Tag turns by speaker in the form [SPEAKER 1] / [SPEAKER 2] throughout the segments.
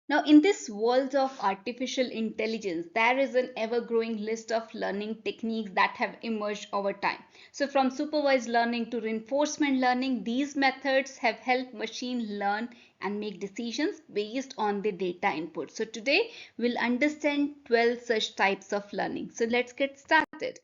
[SPEAKER 1] Now, in this world of artificial intelligence, there is an ever growing list of learning techniques that have emerged over time. So, from supervised learning to reinforcement learning, these methods have helped machine learn and make decisions based on the data input. So, today we'll understand 12 such types of learning. So, let's get started.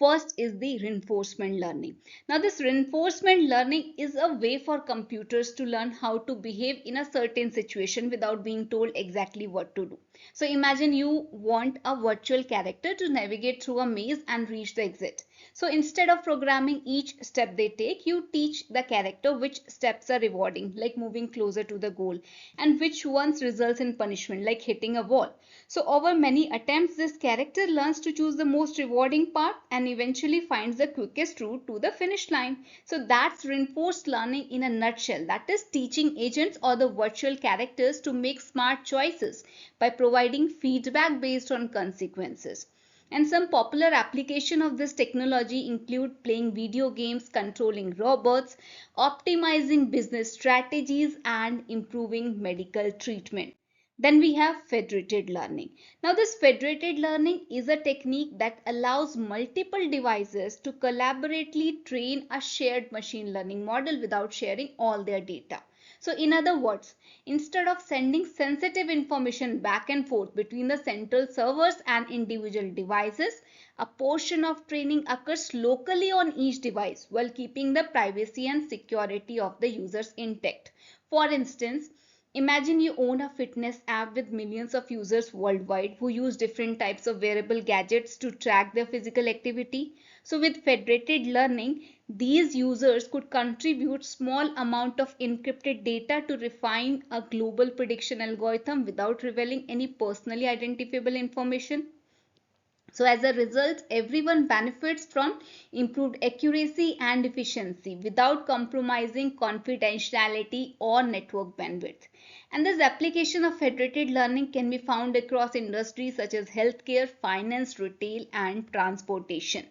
[SPEAKER 1] First is the reinforcement learning. Now, this reinforcement learning is a way for computers to learn how to behave in a certain situation without being told exactly what to do. So, imagine you want a virtual character to navigate through a maze and reach the exit. So, instead of programming each step they take, you teach the character which steps are rewarding, like moving closer to the goal, and which ones results in punishment, like hitting a wall. So over many attempts, this character learns to choose the most rewarding path and eventually finds the quickest route to the finish line. So that's reinforced learning in a nutshell. That is teaching agents or the virtual characters to make smart choices by providing feedback based on consequences. And some popular application of this technology include playing video games, controlling robots, optimizing business strategies, and improving medical treatment. Then we have federated learning. Now, this federated learning is a technique that allows multiple devices to collaboratively train a shared machine learning model without sharing all their data. So, in other words, instead of sending sensitive information back and forth between the central servers and individual devices, a portion of training occurs locally on each device while keeping the privacy and security of the users intact. For instance, imagine you own a fitness app with millions of users worldwide who use different types of wearable gadgets to track their physical activity. So with federated learning, these users could contribute small amount of encrypted data to refine a global prediction algorithm without revealing any personally identifiable information. So as a result, everyone benefits from improved accuracy and efficiency without compromising confidentiality or network bandwidth. And this application of federated learning can be found across industries such as healthcare, finance, retail, and transportation.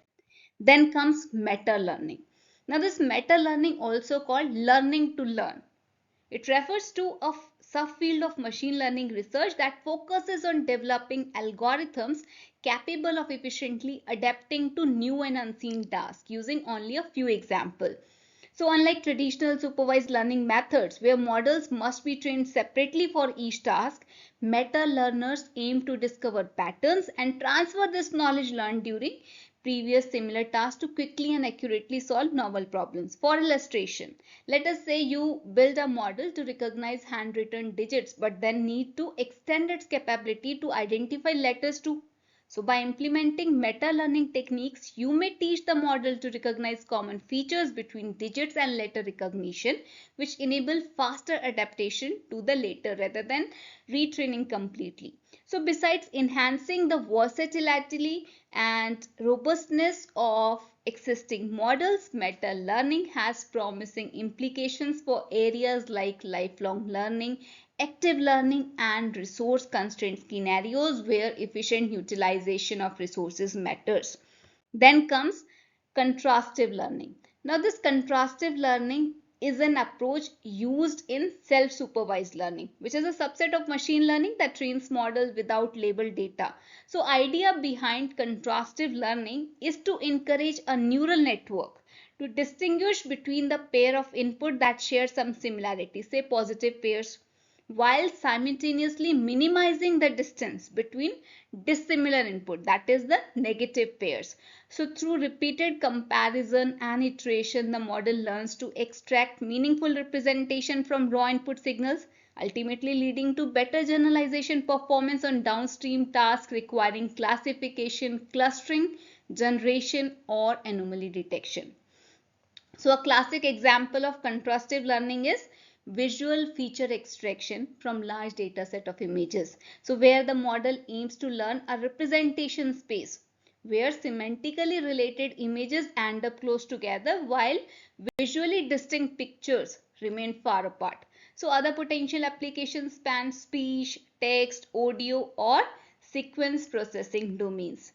[SPEAKER 1] Then comes meta learning. Now this meta learning, also called learning to learn, it refers to a subfield of machine learning research that focuses on developing algorithms capable of efficiently adapting to new and unseen tasks using only a few examples. So unlike traditional supervised learning methods where models must be trained separately for each task, meta learners aim to discover patterns and transfer this knowledge learned during previous similar tasks to quickly and accurately solve novel problems. For illustration, let us say you build a model to recognize handwritten digits but then need to extend its capability to identify letters too. So by implementing meta-learning techniques, you may teach the model to recognize common features between digits and letter recognition, which enable faster adaptation to the later rather than retraining completely. So besides enhancing the versatility and robustness of existing models, meta-learning has promising implications for areas like lifelong learning, active learning, and resource constraint scenarios where efficient utilization of resources matters. Then comes contrastive learning. Now this contrastive learning is an approach used in self-supervised learning, which is a subset of machine learning that trains models without labeled data. So idea behind contrastive learning is to encourage a neural network to distinguish between the pair of input that share some similarity, say positive pairs, while simultaneously minimizing the distance between dissimilar input, that is the negative pairs. So through repeated comparison and iteration, the model learns to extract meaningful representation from raw input signals, ultimately leading to better generalization performance on downstream tasks requiring classification, clustering, generation, or anomaly detection. So a classic example of contrastive learning is visual feature extraction from large data set of images. So where the model aims to learn a representation space where semantically related images end up close together while visually distinct pictures remain far apart. So other potential applications span speech, text, audio, or sequence processing domains.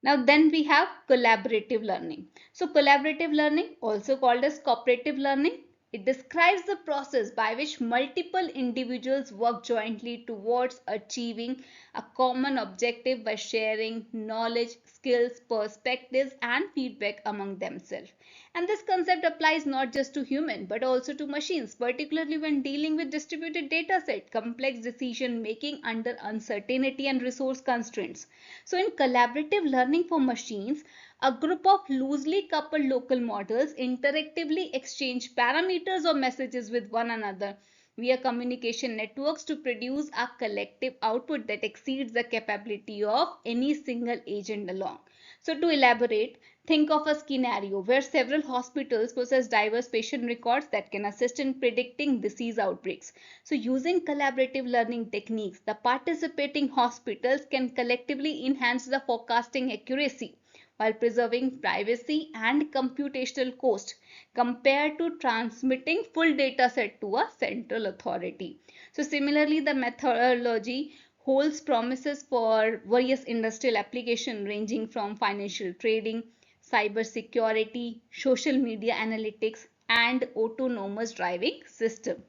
[SPEAKER 1] Now then we have collaborative learning. So collaborative learning, also called as cooperative learning, It describes the process by which multiple individuals work jointly towards achieving a common objective by sharing knowledge, skills, perspectives, and feedback among themselves. And this concept applies not just to human but also to machines, particularly when dealing with distributed data set, complex decision making under uncertainty and resource constraints. So in collaborative learning for machines, a group of loosely coupled local models interactively exchange parameters or messages with one another via communication networks to produce a collective output that exceeds the capability of any single agent alone. So, to elaborate, think of a scenario where several hospitals possess diverse patient records that can assist in predicting disease outbreaks. So, using collaborative learning techniques, the participating hospitals can collectively enhance the forecasting accuracy while preserving privacy and computational cost compared to transmitting full data set to a central authority. So similarly, the methodology holds promises for various industrial applications ranging from financial trading, cyber security, social media analytics, and autonomous driving system.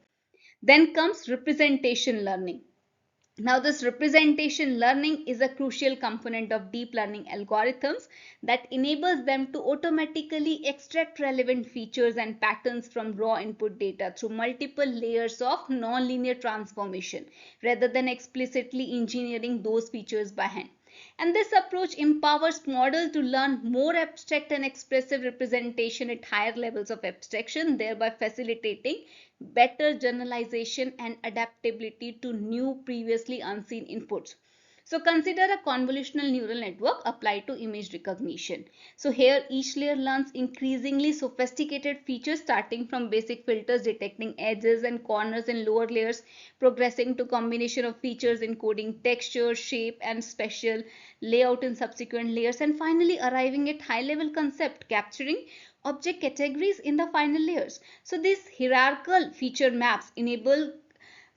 [SPEAKER 1] Then comes representation learning. Now, this representation learning is a crucial component of deep learning algorithms that enables them to automatically extract relevant features and patterns from raw input data through multiple layers of nonlinear transformation rather than explicitly engineering those features by hand. And this approach empowers models to learn more abstract and expressive representation at higher levels of abstraction, thereby facilitating better generalization and adaptability to new previously unseen inputs. So consider a convolutional neural network applied to image recognition. So here each layer learns increasingly sophisticated features starting from basic filters detecting edges and corners in lower layers, progressing to combination of features encoding texture, shape and spatial layout in subsequent layers, and finally arriving at high level concept capturing object categories in the final layers. So these hierarchical feature maps enable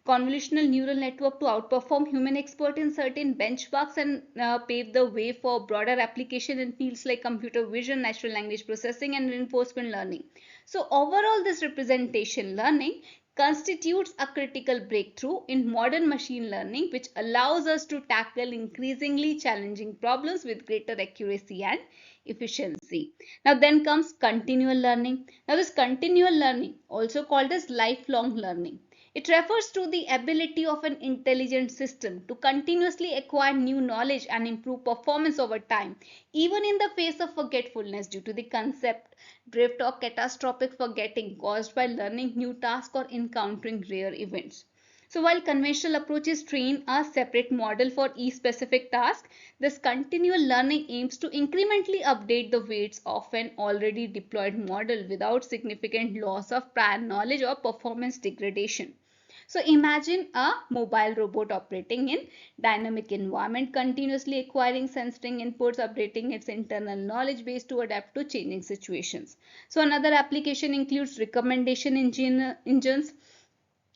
[SPEAKER 1] convolutional neural network to outperform human expert in certain benchmarks and pave the way for broader application in fields like computer vision, natural language processing, and reinforcement learning. So overall, this representation learning constitutes a critical breakthrough in modern machine learning, which allows us to tackle increasingly challenging problems with greater accuracy and efficiency. Now then comes continual learning. Now this continual learning, also called as lifelong learning, it refers to the ability of an intelligent system to continuously acquire new knowledge and improve performance over time, even in the face of forgetfulness due to the concept drift or catastrophic forgetting caused by learning new tasks or encountering rare events. So while conventional approaches train a separate model for each specific task, this continual learning aims to incrementally update the weights of an already deployed model without significant loss of prior knowledge or performance degradation. So imagine a mobile robot operating in dynamic environment, continuously acquiring sensing inputs, updating its internal knowledge base to adapt to changing situations. So another application includes recommendation engines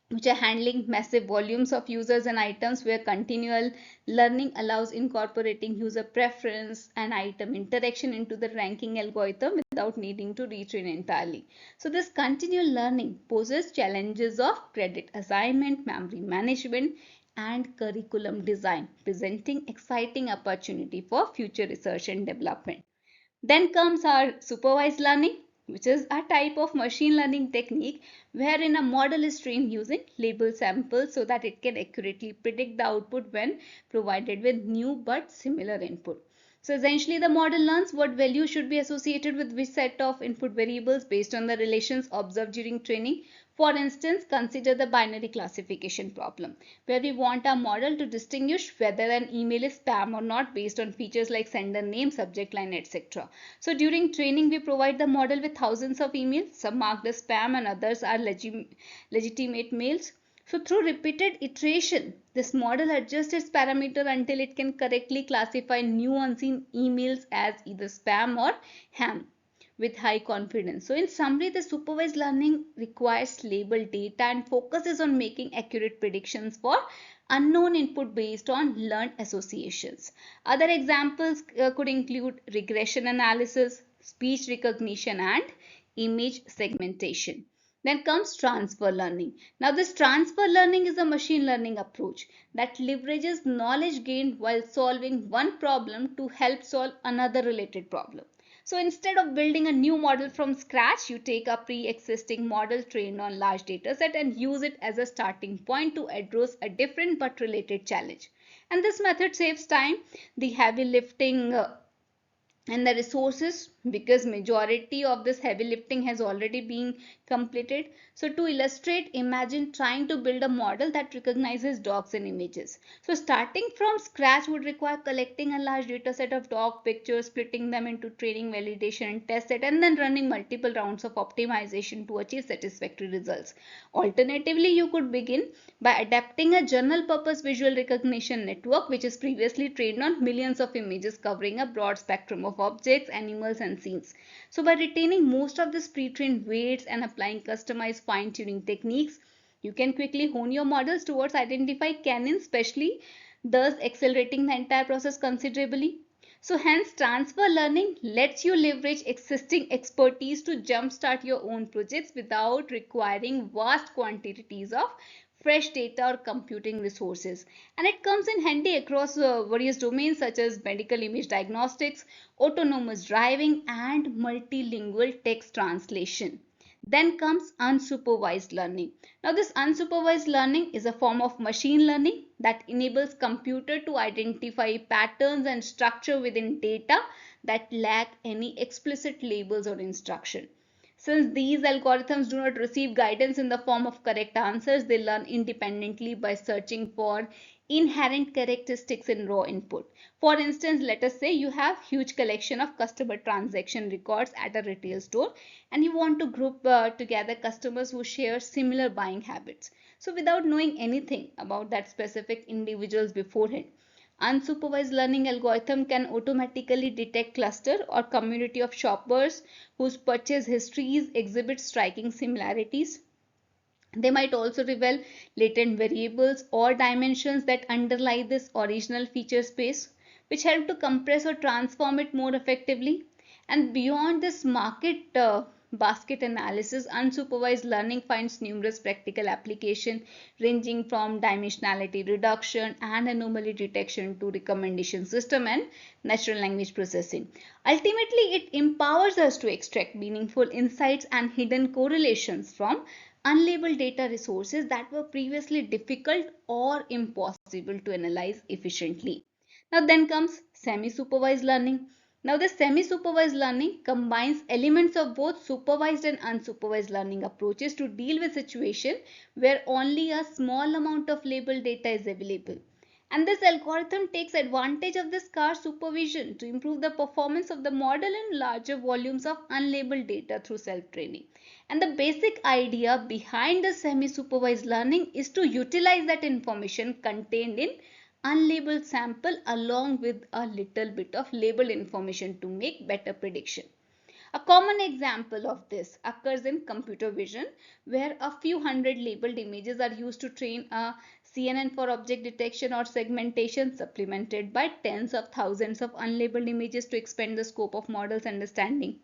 [SPEAKER 1] which are handling massive volumes of users and items, where continual learning allows incorporating user preference and item interaction into the ranking algorithm without needing to retrain entirely. So this continual learning poses challenges of credit assignment, memory management, and curriculum design, presenting exciting opportunity for future research and development. Then comes our supervised learning, which is a type of machine learning technique wherein a model is trained using label samples so that it can accurately predict the output when provided with new but similar input. So essentially the model learns what value should be associated with which set of input variables based on the relations observed during training. For instance, consider the binary classification problem, where we want our model to distinguish whether an email is spam or not based on features like sender name, subject line, etc. So during training, we provide the model with thousands of emails, some marked as spam and others are legitimate mails. So through repeated iteration, this model adjusts its parameter until it can correctly classify new unseen emails as either spam or ham with high confidence. So in summary, the supervised learning requires labeled data and focuses on making accurate predictions for unknown input based on learned associations. Other examples could include regression analysis, speech recognition, and image segmentation. Then comes transfer learning. Now, this transfer learning is a machine learning approach that leverages knowledge gained while solving one problem to help solve another related problem. So instead of building a new model from scratch, you take a pre-existing model trained on large data set and use it as a starting point to address a different but related challenge. And this method saves time, the heavy lifting and the resources, because majority of this heavy lifting has already been completed. So to illustrate, imagine trying to build a model that recognizes dogs in images. So starting from scratch would require collecting a large data set of dog pictures, splitting them into training, validation and test set, and then running multiple rounds of optimization to achieve satisfactory results. Alternatively, you could begin by adapting a general purpose visual recognition network which is previously trained on millions of images covering a broad spectrum of objects, animals and scenes. So by retaining most of this pre-trained weights and applying customized fine-tuning techniques, you can quickly hone your models towards identify canines, especially, thus accelerating the entire process considerably. So hence transfer learning lets you leverage existing expertise to jumpstart your own projects without requiring vast quantities of fresh data or computing resources. And it comes in handy across various domains such as medical image diagnostics, autonomous driving and multilingual text translation. Then comes unsupervised learning. Now this unsupervised learning is a form of machine learning that enables computer to identify patterns and structure within data that lack any explicit labels or instruction. Since these algorithms do not receive guidance in the form of correct answers, they learn independently by searching for inherent characteristics in raw input. For instance, let us say you have huge collection of customer transaction records at a retail store and you want to group together customers who share similar buying habits. So without knowing anything about that specific individuals beforehand, unsupervised learning algorithm can automatically detect cluster or community of shoppers whose purchase histories exhibit striking similarities. They might also reveal latent variables or dimensions that underlie this original feature space, which help to compress or transform it more effectively. And beyond this market basket analysis, unsupervised learning finds numerous practical applications ranging from dimensionality reduction and anomaly detection to recommendation system and natural language processing. Ultimately, it empowers us to extract meaningful insights and hidden correlations from unlabeled data resources that were previously difficult or impossible to analyze efficiently. Now then comes semi-supervised learning. Now the semi-supervised learning combines elements of both supervised and unsupervised learning approaches to deal with situations where only a small amount of labeled data is available. And this algorithm takes advantage of this scarce supervision to improve the performance of the model in larger volumes of unlabeled data through self-training. And the basic idea behind the semi-supervised learning is to utilize that information contained in unlabeled sample along with a little bit of labeled information to make better prediction. A common example of this occurs in computer vision, where a few hundred labeled images are used to train a CNN for object detection or segmentation, supplemented by tens of thousands of unlabeled images to expand the scope of models understanding.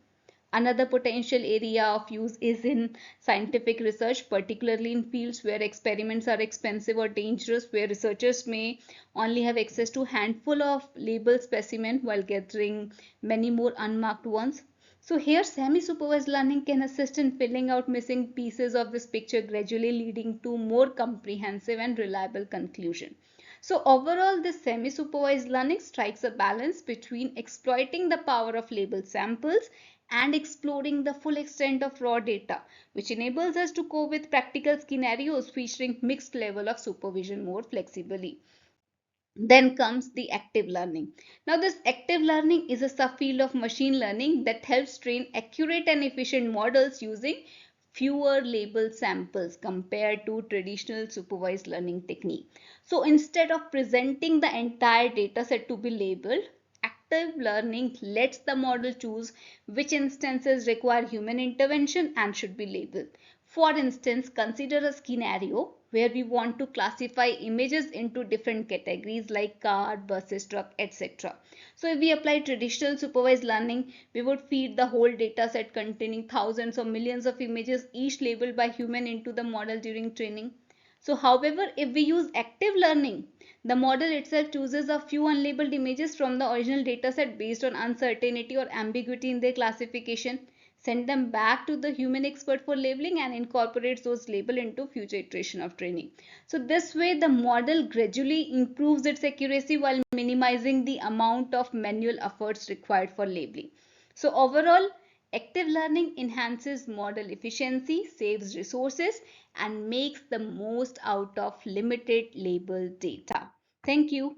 [SPEAKER 1] Another potential area of use is in scientific research, particularly in fields where experiments are expensive or dangerous, where researchers may only have access to a handful of labeled specimens while gathering many more unmarked ones. So here semi-supervised learning can assist in filling out missing pieces of this picture, gradually leading to more comprehensive and reliable conclusion. So overall, this semi-supervised learning strikes a balance between exploiting the power of labeled samples and exploring the full extent of raw data, which enables us to cope with practical scenarios featuring mixed level of supervision more flexibly. Then comes the active learning. Now this active learning is a subfield of machine learning that helps train accurate and efficient models using fewer labeled samples compared to traditional supervised learning technique. So instead of presenting the entire data set to be labeled, active learning lets the model choose which instances require human intervention and should be labeled. For instance, consider a scenario where we want to classify images into different categories like car, buses, truck, etc. So if we apply traditional supervised learning, we would feed the whole data set containing thousands or millions of images, each labeled by human, into the model during training. So however, if we use active learning, the model itself chooses a few unlabeled images from the original dataset based on uncertainty or ambiguity in their classification, send them back to the human expert for labeling, and incorporates those labels into future iteration of training. So this way the model gradually improves its accuracy while minimizing the amount of manual efforts required for labeling. So overall, active learning enhances model efficiency, saves resources, and makes the most out of limited labeled data. Thank you.